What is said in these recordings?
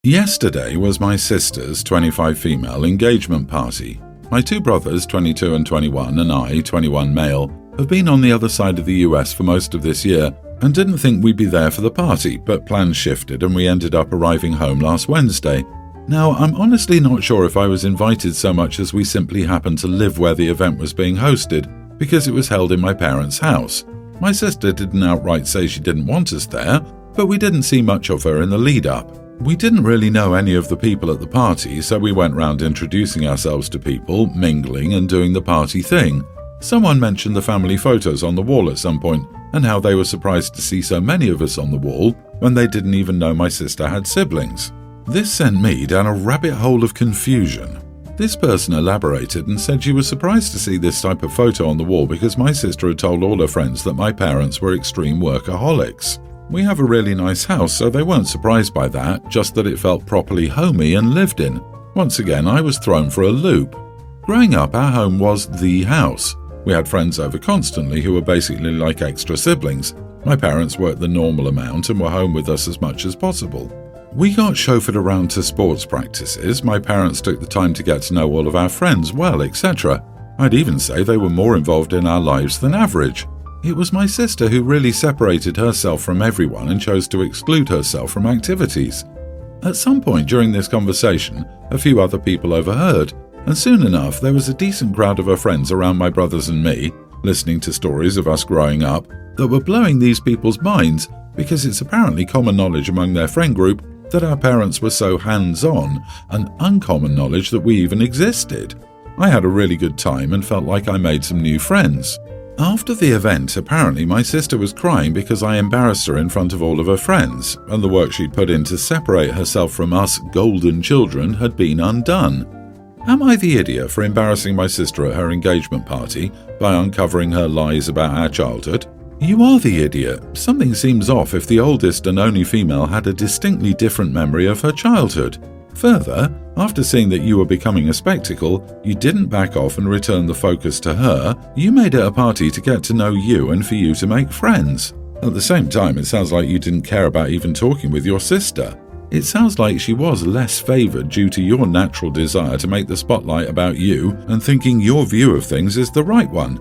Yesterday was my sister's 25 female engagement party. My two brothers, 22 and 21, and I, 21 male, have been on the other side of the US for most of this year and didn't think we'd be there for the party, but plans shifted and we ended up arriving home last Wednesday. Now, I'm honestly not sure if I was invited so much as we simply happened to live where the event was being hosted because it was held in my parents' house. My sister didn't outright say she didn't want us there, but we didn't see much of her in the lead-up. We didn't really know any of the people at the party, so we went round introducing ourselves to people, mingling and doing the party thing. Someone mentioned the family photos on the wall at some point and how they were surprised to see so many of us on the wall when they didn't even know my sister had siblings. This sent me down a rabbit hole of confusion. This person elaborated and said she was surprised to see this type of photo on the wall because my sister had told all her friends that my parents were extreme workaholics. We have a really nice house, so they weren't surprised by that, just that it felt properly homey and lived in. Once again, I was thrown for a loop. Growing up, our home was the house. We had friends over constantly who were basically like extra siblings. My parents worked the normal amount and were home with us as much as possible. We got chauffeured around to sports practices, my parents took the time to get to know all of our friends well, etc. I'd even say they were more involved in our lives than average. It was my sister who really separated herself from everyone and chose to exclude herself from activities. At some point during this conversation, a few other people overheard, and soon enough there was a decent crowd of her friends around my brothers and me, listening to stories of us growing up that were blowing these people's minds because it's apparently common knowledge among their friend group that our parents were so hands-on and uncommon knowledge that we even existed. I had a really good time and felt like I made some new friends. After the event, apparently my sister was crying because I embarrassed her in front of all of her friends, and the work she'd put in to separate herself from us golden children had been undone. Am I the idiot for embarrassing my sister at her engagement party by uncovering her lies about our childhood? You are the idiot. Something seems off if the oldest and only female had a distinctly different memory of her childhood. Further, after seeing that you were becoming a spectacle, you didn't back off and return the focus to her. You made it a party to get to know you and for you to make friends. At the same time, it sounds like you didn't care about even talking with your sister. It sounds like she was less favored due to your natural desire to make the spotlight about you and thinking your view of things is the right one.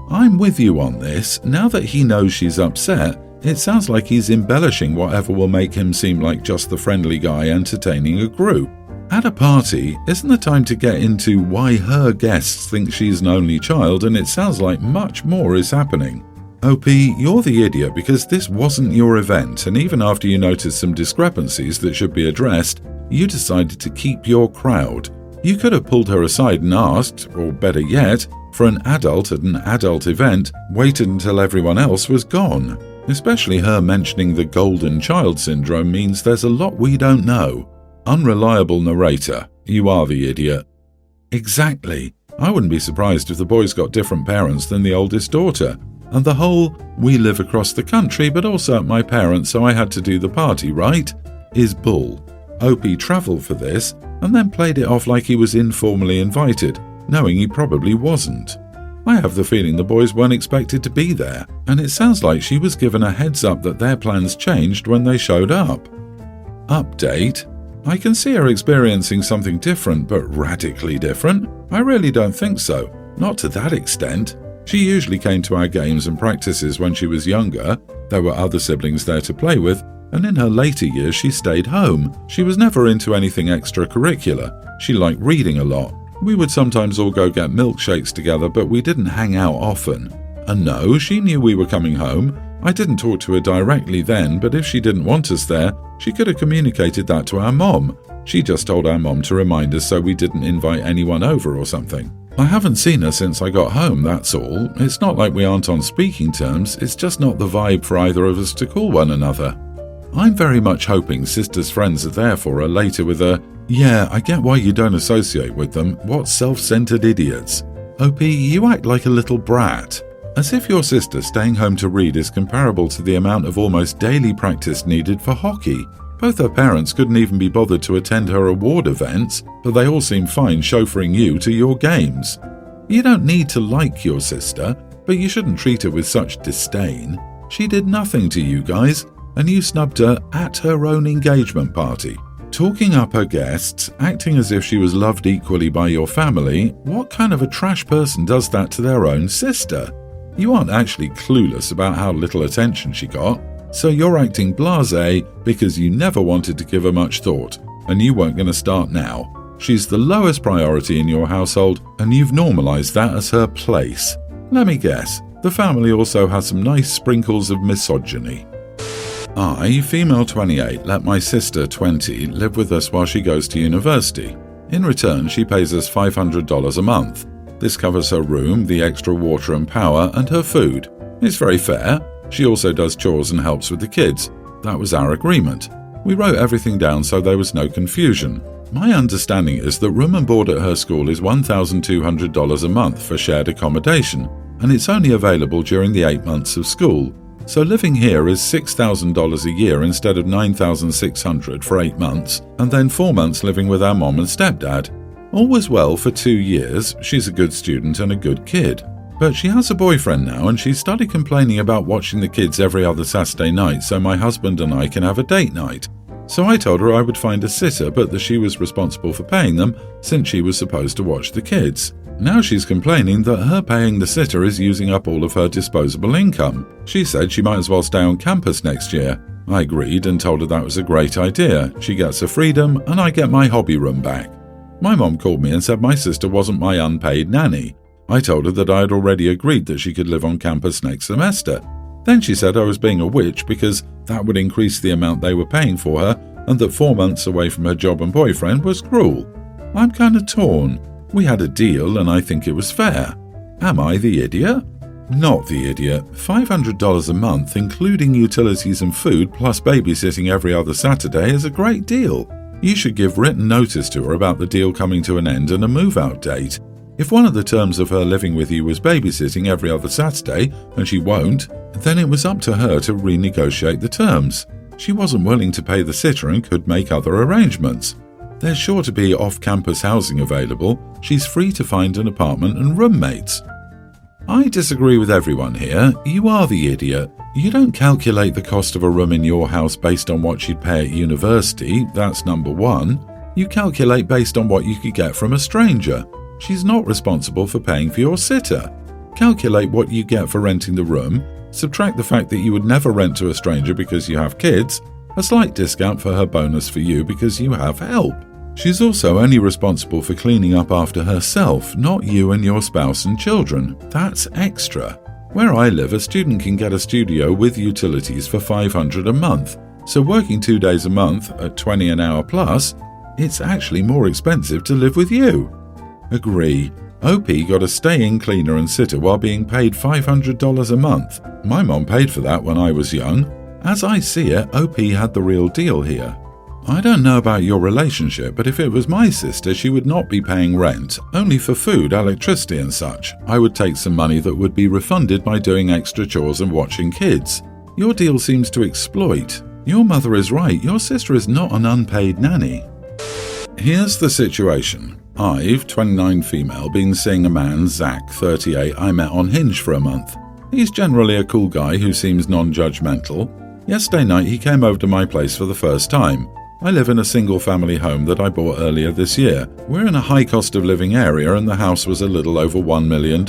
I'm with you on this. Now that he knows she's upset, it sounds like he's embellishing whatever will make him seem like just the friendly guy entertaining a group. At a party, isn't the time to get into why her guests think she's an only child, and it sounds like much more is happening. OP, you're the idiot because this wasn't your event, and even after you noticed some discrepancies that should be addressed, you decided to keep your crowd. You could have pulled her aside and asked, or better yet, for an adult at an adult event, waited until everyone else was gone. Especially her mentioning the golden child syndrome means there's a lot we don't know. Unreliable narrator, you are the idiot. Exactly. I wouldn't be surprised if the boys got different parents than the oldest daughter. And the whole, we live across the country but also at my parents so I had to do the party, right? Is bull. OP travelled for this and then played it off like he was informally invited, knowing he probably wasn't. I have the feeling the boys weren't expected to be there, and it sounds like she was given a heads up that their plans changed when they showed up. Update. I can see her experiencing something different, but radically different. I really don't think so. Not to that extent. She usually came to our games and practices when she was younger. There were other siblings there to play with, and in her later years she stayed home. She was never into anything extracurricular. She liked reading a lot. We would sometimes all go get milkshakes together, but we didn't hang out often. And no, she knew we were coming home. I didn't talk to her directly then, but if she didn't want us there, she could have communicated that to our mom. She just told our mom to remind us so we didn't invite anyone over or something. I haven't seen her since I got home, that's all. It's not like we aren't on speaking terms, it's just not the vibe for either of us to call one another. I'm very much hoping sister's friends are there for her later with a, yeah, I get why you don't associate with them, what self-centered idiots. OP, you act like a little brat. As if your sister staying home to read is comparable to the amount of almost daily practice needed for hockey. Both her parents couldn't even be bothered to attend her award events, but they all seem fine chauffeuring you to your games. You don't need to like your sister, but you shouldn't treat her with such disdain. She did nothing to you guys, and you snubbed her at her own engagement party. Talking up her guests, acting as if she was loved equally by your family, what kind of a trash person does that to their own sister? You aren't actually clueless about how little attention she got, so you're acting blasé because you never wanted to give her much thought, and you weren't going to start now. She's the lowest priority in your household, and you've normalized that as her place. Let me guess, the family also has some nice sprinkles of misogyny. I, female 28, let my sister 20 live with us while she goes to university. In return, she pays us $500 a month. This covers her room, the extra water and power, and her food. It's very fair. She also does chores and helps with the kids. That was our agreement. We wrote everything down so there was no confusion. My understanding is that room and board at her school is $1,200 a month for shared accommodation, and it's only available during the 8 months of school. So living here is $6,000 a year instead of $9,600 for 8 months, and then 4 months living with our mom and stepdad. All was well for 2 years. She's a good student and a good kid. But she has a boyfriend now, and she started complaining about watching the kids every other Saturday night so my husband and I can have a date night. So I told her I would find a sitter, but that she was responsible for paying them since she was supposed to watch the kids. Now she's complaining that her paying the sitter is using up all of her disposable income. She said she might as well stay on campus next year. I agreed and told her that was a great idea. She gets her freedom and I get my hobby room back. My mom called me and said my sister wasn't my unpaid nanny. I told her that I had already agreed that she could live on campus next semester. Then she said I was being a witch because that would increase the amount they were paying for her and that 4 months away from her job and boyfriend was cruel. I'm kind of torn. We had a deal and I think it was fair. Am I the idiot? Not the idiot. $500 a month, including utilities and food, plus babysitting every other Saturday is a great deal. You should give written notice to her about the deal coming to an end and a move-out date. If one of the terms of her living with you was babysitting every other Saturday, and she won't, then it was up to her to renegotiate the terms. She wasn't willing to pay the sitter and could make other arrangements. There's sure to be off-campus housing available. She's free to find an apartment and roommates. I disagree with everyone here. You are the idiot. You don't calculate the cost of a room in your house based on what she'd pay at university. That's number one. You calculate based on what you could get from a stranger. She's not responsible for paying for your sitter. Calculate what you get for renting the room, subtract the fact that you would never rent to a stranger because you have kids, a slight discount for her bonus for you because you have help. She's also only responsible for cleaning up after herself, not you and your spouse and children. That's extra. Where I live, a student can get a studio with utilities for $500 a month. So working 2 days a month at $20 an hour plus, it's actually more expensive to live with you. Agree. OP got a stay-in cleaner and sitter while being paid $500 a month. My mom paid for that when I was young. As I see it, OP had the real deal here. I don't know about your relationship, but if it was my sister, she would not be paying rent, only for food, electricity and such. I would take some money that would be refunded by doing extra chores and watching kids. Your deal seems to exploit. Your mother is right, your sister is not an unpaid nanny. Here's the situation. I've, 29 female, been seeing a man, Zach, 38, I met on Hinge for a month. He's generally a cool guy who seems non-judgmental. Yesterday night he came over to my place for the first time. I live in a single-family home that I bought earlier this year. We're in a high cost of living area and the house was a little over $1 million.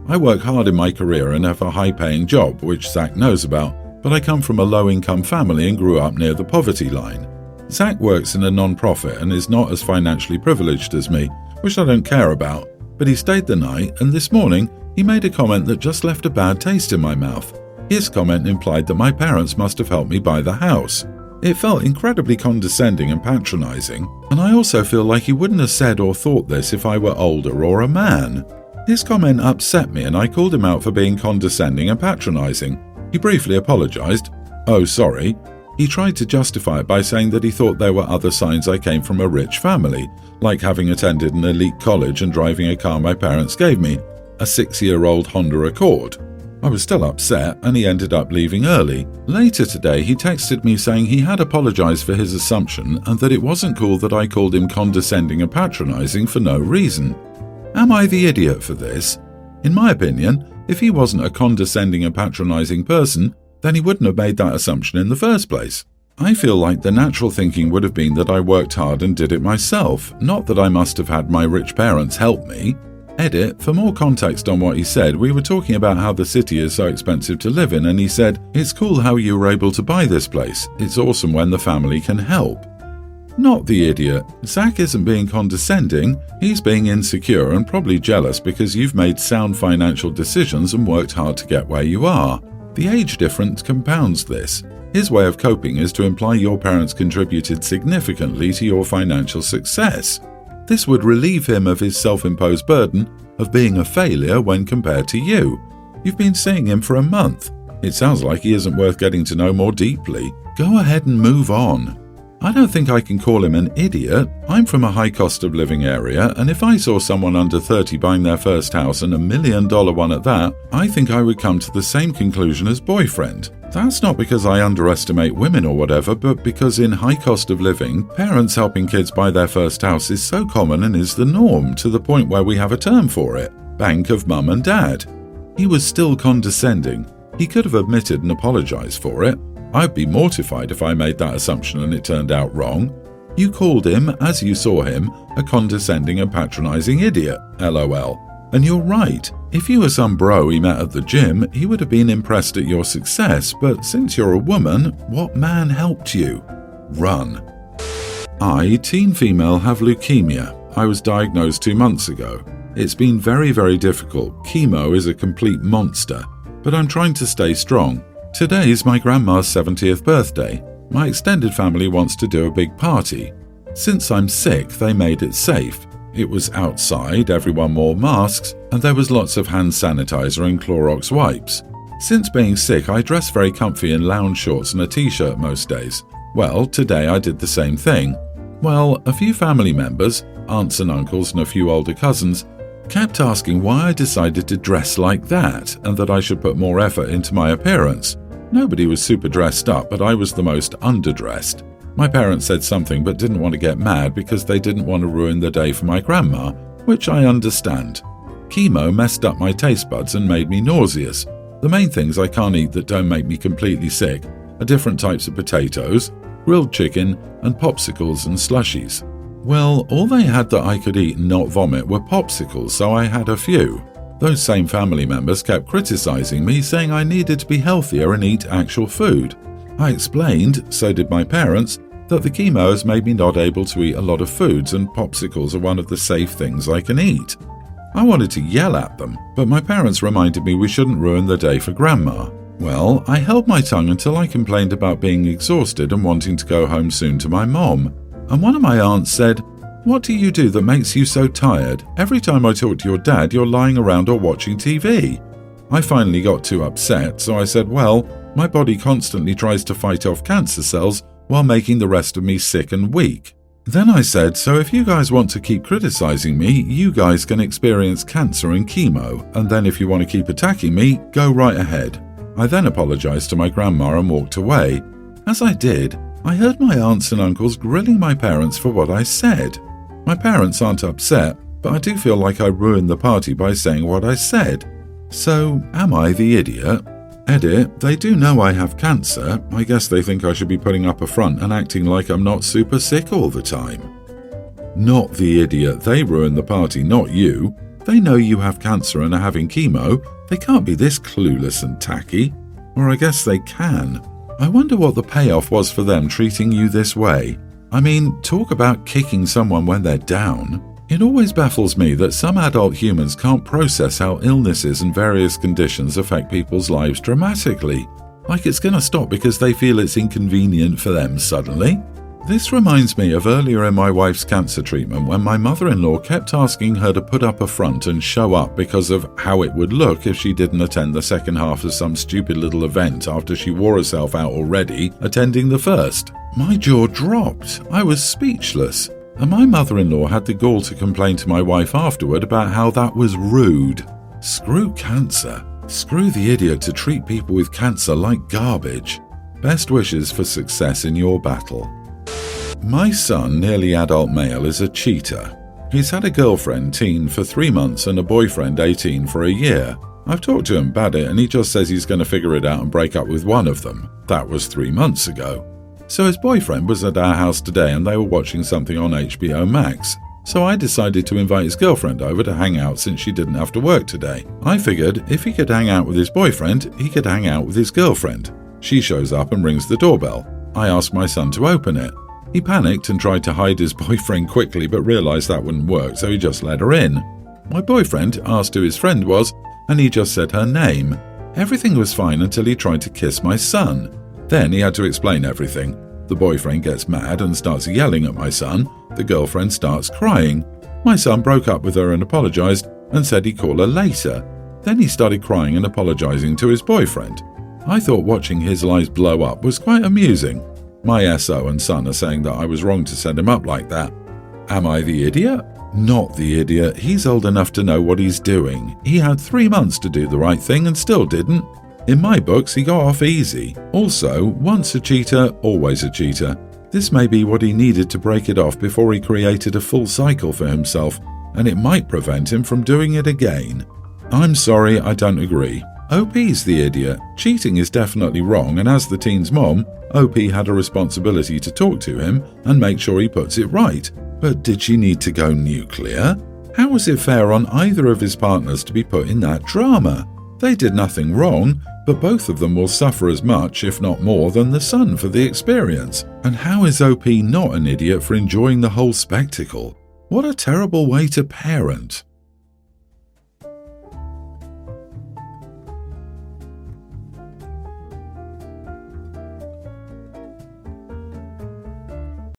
I work hard in my career and have a high-paying job, which Zach knows about, but I come from a low-income family and grew up near the poverty line. Zach works in a non-profit and is not as financially privileged as me, which I don't care about, but he stayed the night and this morning he made a comment that just left a bad taste in my mouth. His comment implied that my parents must have helped me buy the house. It felt incredibly condescending and patronizing, and I also feel like he wouldn't have said or thought this if I were older or a man. His comment upset me and I called him out for being condescending and patronizing. He briefly apologized. Oh, sorry. He tried to justify it by saying that he thought there were other signs I came from a rich family, like having attended an elite college and driving a car my parents gave me, a 6-year-old Honda Accord. I was still upset and he ended up leaving early. Later today he texted me saying he had apologized for his assumption and that it wasn't cool that I called him condescending and patronizing for no reason. Am I the idiot for this? In my opinion, if he wasn't a condescending and patronizing person, then he wouldn't have made that assumption in the first place. I feel like the natural thinking would have been that I worked hard and did it myself, not that I must have had my rich parents help me. Edit, for more context on what he said, we were talking about how the city is so expensive to live in, and he said, "It's cool how you were able to buy this place. It's awesome when the family can help." Not the idiot. Zach isn't being condescending, he's being insecure and probably jealous because you've made sound financial decisions and worked hard to get where you are. The age difference compounds this. His way of coping is to imply your parents contributed significantly to your financial success. This would relieve him of his self-imposed burden of being a failure when compared to you. You've been seeing him for a month. It sounds like he isn't worth getting to know more deeply. Go ahead and move on. I don't think I can call him an idiot. I'm from a high cost of living area, and if I saw someone under 30 buying their first house and $1 million one at that, I think I would come to the same conclusion as boyfriend. That's not because I underestimate women or whatever, but because in high cost of living, parents helping kids buy their first house is so common and is the norm, to the point where we have a term for it: bank of mum and dad. He was still condescending. He could have admitted and apologized for it. I'd be mortified if I made that assumption and it turned out wrong. You called him, as you saw him, a condescending and patronizing idiot, LOL. And you're right. If you were some bro he met at the gym, he would have been impressed at your success, but since you're a woman, what man helped you? Run. I, teen female, have leukemia. I was diagnosed 2 months ago. It's been very, very difficult. Chemo is a complete monster, but I'm trying to stay strong. Today's my grandma's 70th birthday. My extended family wants to do a big party. Since I'm sick, they made it safe. It was outside, everyone wore masks, and there was lots of hand sanitizer and Clorox wipes. Since being sick, I dress very comfy in lounge shorts and a t-shirt most days. Well, today I did the same thing. Well, a few family members, aunts and uncles and a few older cousins, kept asking why I decided to dress like that and that I should put more effort into my appearance. Nobody was super dressed up, but I was the most underdressed. My parents said something but didn't want to get mad because they didn't want to ruin the day for my grandma, which I understand. Chemo messed up my taste buds and made me nauseous. The main things I can't eat that don't make me completely sick are different types of potatoes, grilled chicken, and popsicles and slushies. Well, all they had that I could eat and not vomit were popsicles, so I had a few. Those same family members kept criticizing me, saying I needed to be healthier and eat actual food. I explained, so did my parents, that the chemo has made me not able to eat a lot of foods and popsicles are one of the safe things I can eat. I wanted to yell at them, but my parents reminded me we shouldn't ruin the day for Grandma. Well, I held my tongue until I complained about being exhausted and wanting to go home soon to my mom. And one of my aunts said, "What do you do that makes you so tired? Every time I talk to your dad, you're lying around or watching TV." I finally got too upset, so I said, "Well, my body constantly tries to fight off cancer cells while making the rest of me sick and weak." Then I said, "So if you guys want to keep criticizing me, you guys can experience cancer and chemo, and then if you want to keep attacking me, go right ahead." I then apologized to my grandma and walked away. As I did, I heard my aunts and uncles grilling my parents for what I said. My parents aren't upset, but I do feel like I ruined the party by saying what I said. So, am I the idiot? Edit, they do know I have cancer. I guess they think I should be putting up a front and acting like I'm not super sick all the time. Not the idiot, they ruined the party, not you. They know you have cancer and are having chemo. They can't be this clueless and tacky. Or I guess they can. I wonder what the payoff was for them treating you this way. I mean, talk about kicking someone when they're down. It always baffles me that some adult humans can't process how illnesses and various conditions affect people's lives dramatically. Like it's gonna stop because they feel it's inconvenient for them suddenly. This reminds me of earlier in my wife's cancer treatment when my mother-in-law kept asking her to put up a front and show up because of how it would look if she didn't attend the second half of some stupid little event after she wore herself out already attending the first. My jaw dropped. I was speechless. And my mother-in-law had the gall to complain to my wife afterward about how that was rude. Screw cancer. Screw the idiot to treat people with cancer like garbage. Best wishes for success in your battle. My son, nearly adult male, is a cheater. He's had a girlfriend, teen, for 3 months and a boyfriend, 18, for a year. I've talked to him about it and he just says he's going to figure it out and break up with one of them. That was 3 months ago. So his boyfriend was at our house today and they were watching something on HBO Max. So I decided to invite his girlfriend over to hang out since she didn't have to work today. I figured if he could hang out with his boyfriend, he could hang out with his girlfriend. She shows up and rings the doorbell. I asked my son to open it. He panicked and tried to hide his boyfriend quickly but realized that wouldn't work, so he just let her in. My boyfriend asked who his friend was and he just said her name. Everything was fine until he tried to kiss my son. Then he had to explain everything. The boyfriend gets mad and starts yelling at my son. The girlfriend starts crying. My son broke up with her and apologized and said he'd call her later. Then he started crying and apologizing to his boyfriend. I thought watching his lies blow up was quite amusing. My SO and son are saying that I was wrong to set him up like that. Am I the idiot? Not the idiot. He's old enough to know what he's doing. He had 3 months to do the right thing and still didn't. In my books, he got off easy. Also, once a cheater, always a cheater. This may be what he needed to break it off before he created a full cycle for himself, and it might prevent him from doing it again. I'm sorry, I don't agree. OP's the idiot. Cheating is definitely wrong, and as the teen's mom, OP had a responsibility to talk to him and make sure he puts it right. But did she need to go nuclear? How is it fair on either of his partners to be put in that drama? They did nothing wrong, but both of them will suffer as much, if not more, than the son for the experience. And how is OP not an idiot for enjoying the whole spectacle? What a terrible way to parent.